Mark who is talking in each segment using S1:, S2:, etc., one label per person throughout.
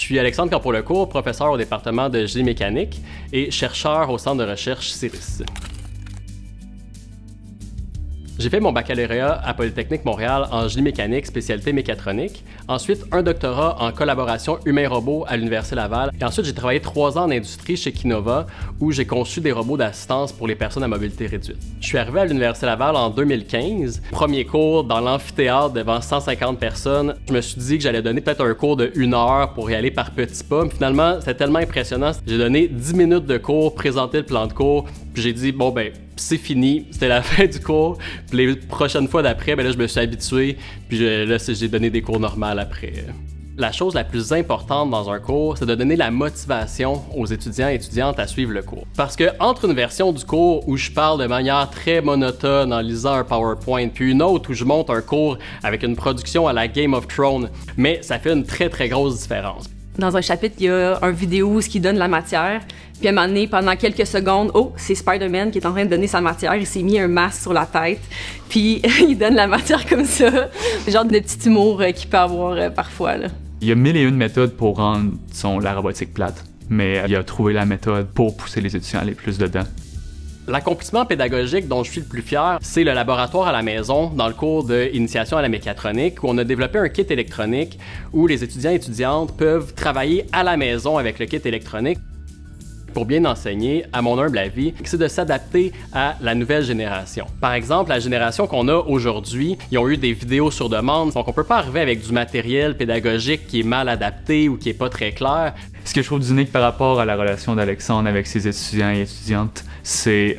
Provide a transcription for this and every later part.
S1: Je suis Alexandre Campolecourt, professeur au département de génie mécanique et chercheur au centre de recherche CIRIS. J'ai fait mon baccalauréat à Polytechnique Montréal en génie mécanique, spécialité mécatronique. Ensuite, un doctorat en collaboration humain-robot à l'Université Laval. Et ensuite, j'ai travaillé 3 ans en industrie chez Kinova, où j'ai conçu des robots d'assistance pour les personnes à mobilité réduite. Je suis arrivé à l'Université Laval en 2015. Premier cours dans l'amphithéâtre devant 150 personnes. Je me suis dit que j'allais donner peut-être un cours de 1 heure pour y aller par petits pas. Mais finalement, c'était tellement impressionnant. J'ai donné 10 minutes de cours, présenté le plan de cours, puis j'ai dit, bon ben, c'est fini, c'était la fin du cours. Puis les prochaines fois d'après, ben là, je me suis habitué, puis là, j'ai donné des cours normaux après. La chose la plus importante dans un cours, c'est de donner la motivation aux étudiants et étudiantes à suivre le cours. Parce que entre une version du cours où je parle de manière très monotone en lisant un PowerPoint, puis une autre où je monte un cours avec une production à la Game of Thrones, mais ça fait une très très grosse différence.
S2: Dans un chapitre, il y a un vidéo qui donne la matière. Puis à un moment donné, pendant quelques secondes, oh, c'est Spider-Man qui est en train de donner sa matière. Il s'est mis un masque sur la tête. Puis il donne la matière comme ça. Genre de petit humour qu'il peut avoir parfois, là.
S3: Il y a 1001 méthodes pour rendre la robotique plate. Mais il a trouvé la méthode pour pousser les étudiants à aller plus dedans.
S1: L'accomplissement pédagogique dont je suis le plus fier, c'est le laboratoire à la maison dans le cours d'initiation à la mécatronique où on a développé un kit électronique où les étudiants et étudiantes peuvent travailler à la maison avec le kit électronique. Pour bien enseigner, à mon humble avis, c'est de s'adapter à la nouvelle génération. Par exemple, la génération qu'on a aujourd'hui, ils ont eu des vidéos sur demande, donc on peut pas arriver avec du matériel pédagogique qui est mal adapté ou qui est pas très clair.
S3: Ce que je trouve unique par rapport à la relation d'Alexandre avec ses étudiants et étudiantes, c'est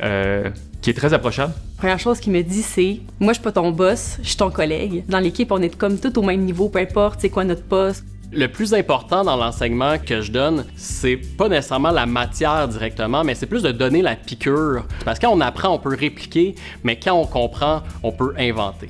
S3: qu'il est très approchable.
S2: Première chose qu'il me dit, c'est « Moi, je suis pas ton boss, je suis ton collègue. Dans l'équipe, on est comme tout au même niveau, peu importe c'est quoi notre poste. »
S1: Le plus important dans l'enseignement que je donne, c'est pas nécessairement la matière directement, mais c'est plus de donner la piqûre. Parce que quand on apprend, on peut répliquer, mais quand on comprend, on peut inventer.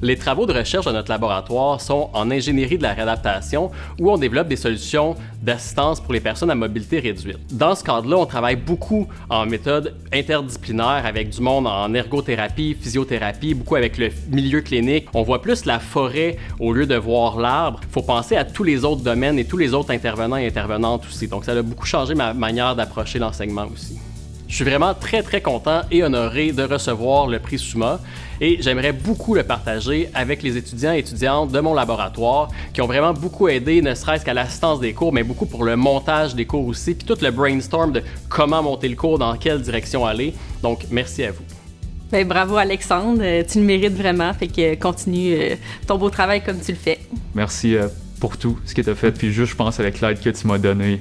S1: Les travaux de recherche de notre laboratoire sont en ingénierie de la réadaptation où on développe des solutions d'assistance pour les personnes à mobilité réduite. Dans ce cadre-là, on travaille beaucoup en méthode interdisciplinaire avec du monde en ergothérapie, physiothérapie, beaucoup avec le milieu clinique. On voit plus la forêt au lieu de voir l'arbre. Il faut penser à tous les autres domaines et tous les autres intervenants et intervenantes aussi. Donc ça a beaucoup changé ma manière d'approcher l'enseignement aussi. Je suis vraiment très très content et honoré de recevoir le prix SUMA et j'aimerais beaucoup le partager avec les étudiants et étudiantes de mon laboratoire qui ont vraiment beaucoup aidé, ne serait-ce qu'à l'assistance des cours, mais beaucoup pour le montage des cours aussi, puis tout le brainstorm de comment monter le cours, dans quelle direction aller. Donc, merci à vous.
S2: Ben, bravo Alexandre, tu le mérites vraiment, fait que continue ton beau travail comme tu le fais.
S3: Merci pour tout ce que tu as fait, puis juste je pense avec l'aide que tu m'as donnée,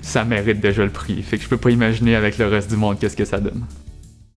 S3: ça mérite déjà le prix. Fait que je peux pas imaginer avec le reste du monde qu'est-ce que ça donne.